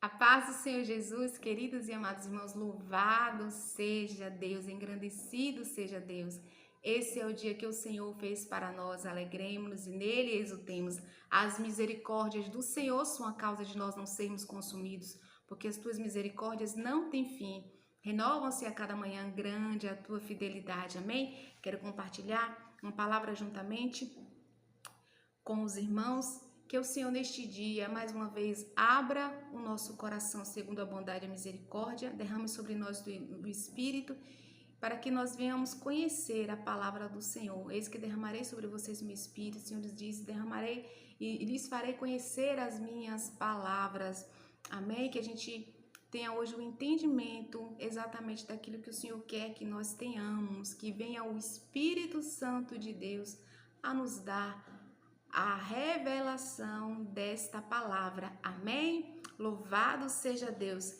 A paz do Senhor Jesus, queridos e amados irmãos, louvado seja Deus, engrandecido seja Deus. Esse é o dia que o Senhor fez para nós, alegremos-nos e nele exultemos. As misericórdias do Senhor são a causa de nós não sermos consumidos, porque as tuas misericórdias não têm fim. Renovam-se a cada manhã, grande a tua fidelidade. Amém? Quero compartilhar uma palavra juntamente com os irmãos, que o Senhor neste dia, mais uma vez, abra o nosso coração segundo a bondade e a misericórdia, derrame sobre nós do Espírito, para que nós venhamos conhecer a palavra do Senhor. Eis que derramarei sobre vocês o meu Espírito, o Senhor diz, derramarei e lhes farei conhecer as minhas palavras. Amém? Que a gente tenha hoje o entendimento exatamente daquilo que o Senhor quer que nós tenhamos, que venha o Espírito Santo de Deus a nos dar a revelação desta palavra. Amém? Louvado seja Deus.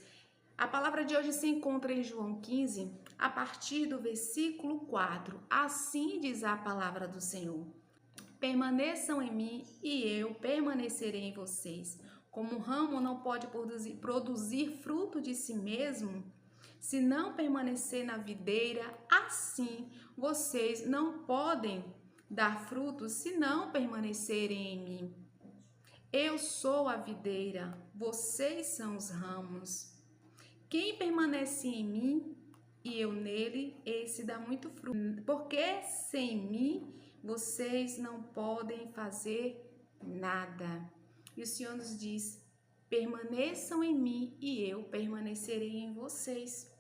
A palavra de hoje se encontra em João 15, a partir do versículo 4. Assim diz a palavra do Senhor: permaneçam em mim e eu permanecerei em vocês. Como o ramo não pode produzir fruto de si mesmo, se não permanecer na videira, assim vocês não podem dar frutos se não permanecerem em mim. Eu sou a videira, vocês são os ramos. Quem permanece em mim e eu nele, esse dá muito fruto. Porque sem mim vocês não podem fazer nada. E o Senhor nos diz: permaneçam em mim e eu permanecerei em vocês.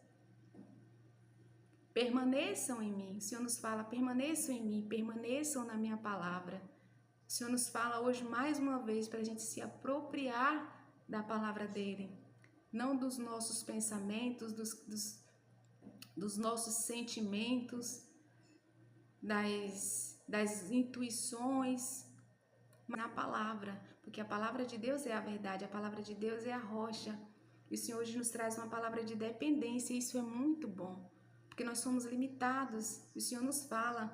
Permaneçam em mim. O Senhor nos fala: permaneçam em mim, permaneçam na minha palavra. O Senhor nos fala hoje mais uma vez para a gente se apropriar da palavra dele, não dos nossos pensamentos, dos nossos sentimentos, das intuições, mas na palavra, porque a palavra de Deus é a verdade, a palavra de Deus é a rocha. E o Senhor hoje nos traz uma palavra de dependência, e isso é muito bom, porque nós somos limitados. O Senhor nos fala: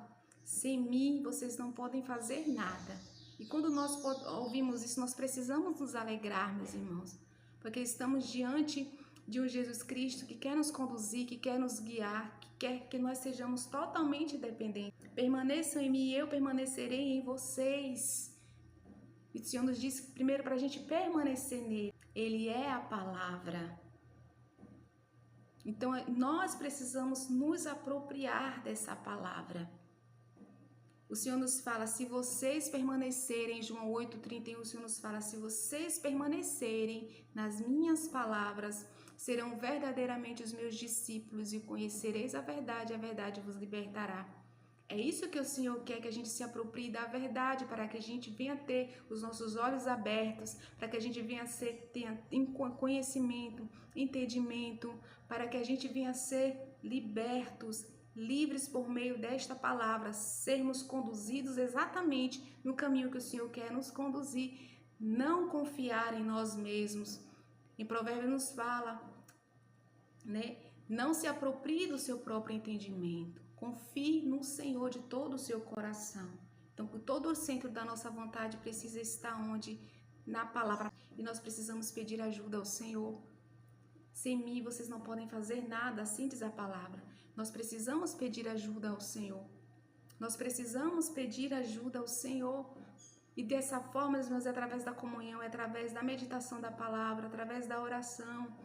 sem mim vocês não podem fazer nada. E quando nós ouvimos isso, nós precisamos nos alegrar, meus irmãos, porque estamos diante de um Jesus Cristo que quer nos conduzir, que quer nos guiar, que quer que nós sejamos totalmente dependentes. Permaneçam em mim e eu permanecerei em vocês. E o Senhor nos diz primeiro para a gente permanecer nele. Ele é a palavra. Então, nós precisamos nos apropriar dessa palavra. O Senhor nos fala: se vocês permanecerem, João 8,31, o Senhor nos fala: se vocês permanecerem nas minhas palavras, serão verdadeiramente os meus discípulos e conhecereis a verdade vos libertará. É isso que o Senhor quer, que a gente se aproprie da verdade, para que a gente venha ter os nossos olhos abertos, para que a gente tenha conhecimento, entendimento, para que a gente venha ser libertos, livres por meio desta palavra, sermos conduzidos exatamente no caminho que o Senhor quer nos conduzir, não confiar em nós mesmos. Em Provérbios nos fala, né? Não se aproprie do seu próprio entendimento. Confie no Senhor de todo o seu coração. Então, todo o centro da nossa vontade precisa estar onde? Na palavra. E nós precisamos pedir ajuda ao Senhor. Sem mim vocês não podem fazer nada, assim diz a palavra. Nós precisamos pedir ajuda ao Senhor. Nós precisamos pedir ajuda ao Senhor. E dessa forma, meus irmãos, é através da comunhão, é através da meditação da palavra, através da oração,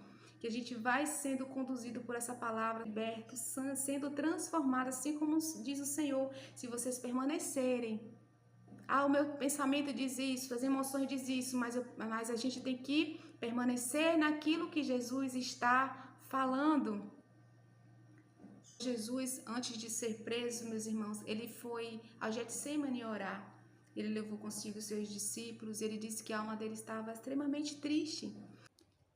que a gente vai sendo conduzido por essa palavra, liberto, sendo transformado, assim como diz o Senhor: se vocês permanecerem. O meu pensamento diz isso, as emoções diz isso, mas a gente tem que permanecer naquilo que Jesus está falando. Jesus, antes de ser preso, meus irmãos, ele foi ao Getsemane orar. Ele levou consigo os seus discípulos, ele disse que a alma dele estava extremamente triste.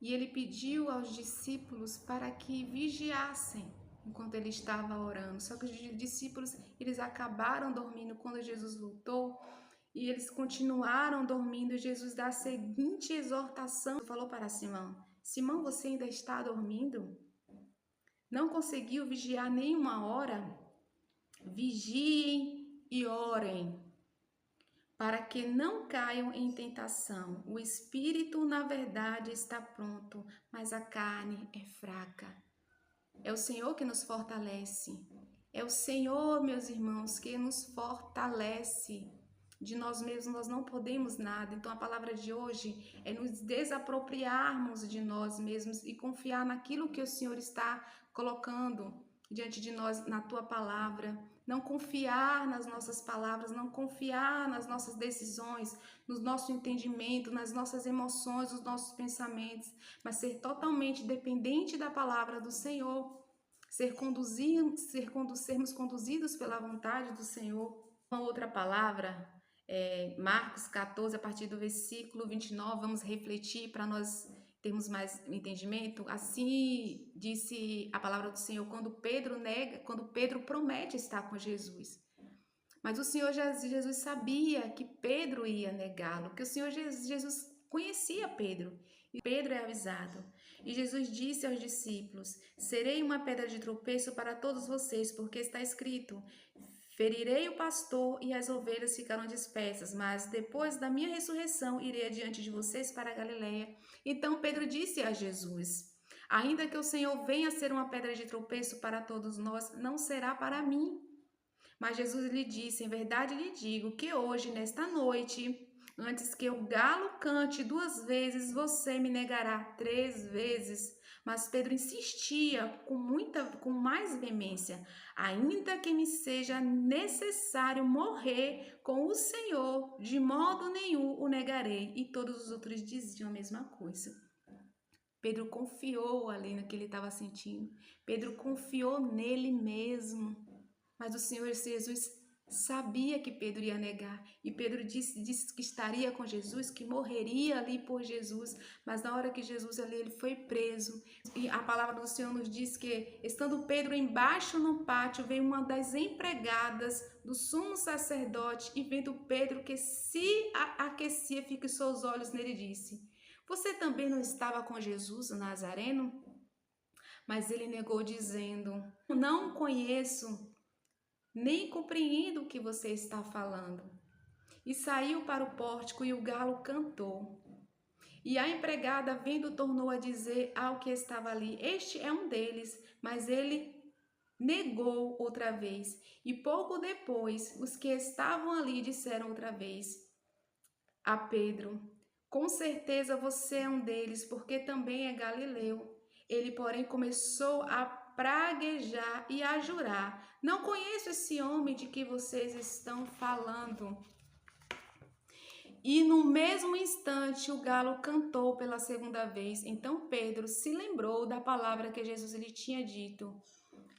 E ele pediu aos discípulos para que vigiassem enquanto ele estava orando. Só que os discípulos, eles acabaram dormindo quando Jesus voltou, e eles continuaram dormindo. E Jesus dá a seguinte exortação, falou para Simão: Simão, você ainda está dormindo? Não conseguiu vigiar nenhuma hora? Vigiem e orem, para que não caiam em tentação. O espírito, na verdade, está pronto, mas a carne é fraca. É o Senhor que nos fortalece. É o Senhor, meus irmãos, que nos fortalece. De nós mesmos nós não podemos nada. Então a palavra de hoje é nos desapropriarmos de nós mesmos e confiar naquilo que o Senhor está colocando diante de nós na tua palavra. Não confiar nas nossas palavras, não confiar nas nossas decisões, no nosso entendimento, nas nossas emoções, nos nossos pensamentos, mas ser totalmente dependente da palavra do Senhor, sermos conduzidos pela vontade do Senhor. Uma outra palavra, Marcos 14, a partir do versículo 29, vamos refletir para nós termos mais entendimento. Assim disse a palavra do Senhor quando Pedro promete estar com Jesus. Mas o Senhor Jesus sabia que Pedro ia negá-lo, que o Senhor Jesus conhecia Pedro, e Pedro é avisado. E Jesus disse aos discípulos: serei uma pedra de tropeço para todos vocês, porque está escrito: ferirei o pastor e as ovelhas ficarão dispersas, mas depois da minha ressurreição irei adiante de vocês para a Galileia. Então Pedro disse a Jesus: ainda que o Senhor venha a ser uma pedra de tropeço para todos nós, não será para mim. Mas Jesus lhe disse: em verdade lhe digo que hoje, nesta noite, antes que o galo cante 2 vezes, você me negará 3 vezes. Mas Pedro insistia com mais veemência: ainda que me seja necessário morrer com o Senhor, de modo nenhum o negarei. E todos os outros diziam a mesma coisa. Pedro confiou ali no que ele estava sentindo. Pedro confiou nele mesmo. Mas o Senhor Jesus sabia que Pedro ia negar. E Pedro disse que estaria com Jesus, que morreria ali por Jesus. Mas na hora que Jesus ali, ele foi preso. E a palavra do Senhor nos diz que, estando Pedro embaixo no pátio, veio uma das empregadas do sumo sacerdote e vendo Pedro que se aquecia, fixou os olhos nele e disse: você também não estava com Jesus, o Nazareno? Mas ele negou, dizendo: não conheço, nem compreendo o que você está falando. E saiu para o pórtico e o galo cantou. E a empregada, vendo, tornou a dizer ao que estava ali: este é um deles. Mas ele negou outra vez. E pouco depois, os que estavam ali disseram outra vez a Pedro: com certeza você é um deles, porque também é galileu. Ele, porém, começou a praguejar e a jurar: não conheço esse homem de que vocês estão falando. E no mesmo instante o galo cantou pela segunda vez. Então Pedro se lembrou da palavra que Jesus lhe tinha dito: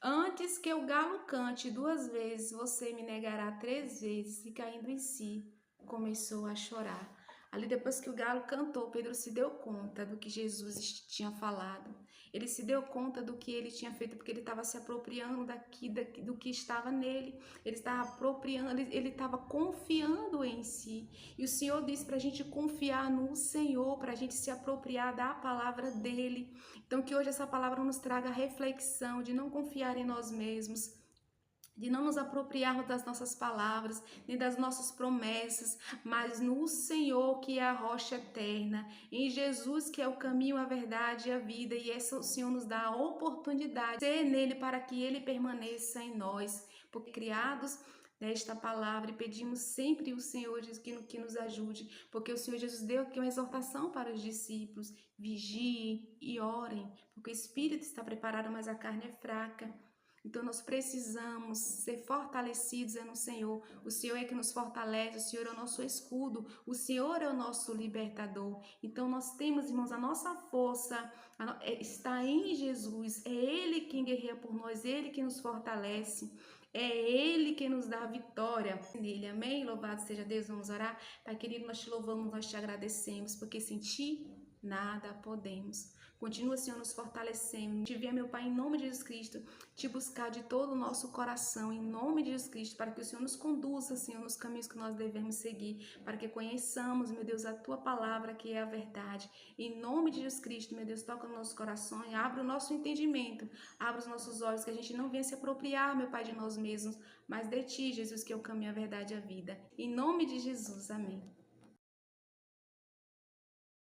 antes que o galo cante 2 vezes, você me negará 3 vezes. E caindo em si, começou a chorar. Ali, depois que o galo cantou, Pedro se deu conta do que Jesus tinha falado. Ele se deu conta do que ele tinha feito, porque ele estava se apropriando do que estava nele. Ele estava apropriando, ele estava confiando em si. E o Senhor disse para a gente confiar no Senhor, para a gente se apropriar da palavra dele. Então, que hoje essa palavra nos traga reflexão de não confiar em nós mesmos, de não nos apropriarmos das nossas palavras, nem das nossas promessas, mas no Senhor, que é a rocha eterna, em Jesus, que é o caminho, a verdade e a vida, e essa o Senhor nos dá a oportunidade de ser nele para que ele permaneça em nós, porque criados nesta palavra, e pedimos sempre o Senhor que nos ajude, porque o Senhor Jesus deu aqui uma exortação para os discípulos: vigiem e orem, porque o Espírito está preparado, mas a carne é fraca. Então nós precisamos ser fortalecidos no Senhor. O Senhor é que nos fortalece, o Senhor é o nosso escudo, o Senhor é o nosso libertador. Então nós temos, irmãos, a nossa força está em Jesus. É Ele quem guerreia por nós, Ele que nos fortalece. É Ele que nos dá a vitória nele. Amém? Louvado seja Deus. Vamos orar. Pai querido, nós te louvamos, nós te agradecemos, porque sem ti nada podemos. Continua, Senhor, nos fortalecendo. Te envia, meu Pai, em nome de Jesus Cristo, te buscar de todo o nosso coração, em nome de Jesus Cristo, para que o Senhor nos conduza, Senhor, nos caminhos que nós devemos seguir, para que conheçamos, meu Deus, a Tua palavra, que é a verdade. Em nome de Jesus Cristo, meu Deus, toca no nosso coração e abre o nosso entendimento, abre os nossos olhos, que a gente não venha se apropriar, meu Pai, de nós mesmos, mas de Ti, Jesus, que é o caminho, a verdade e a vida. Em nome de Jesus, amém.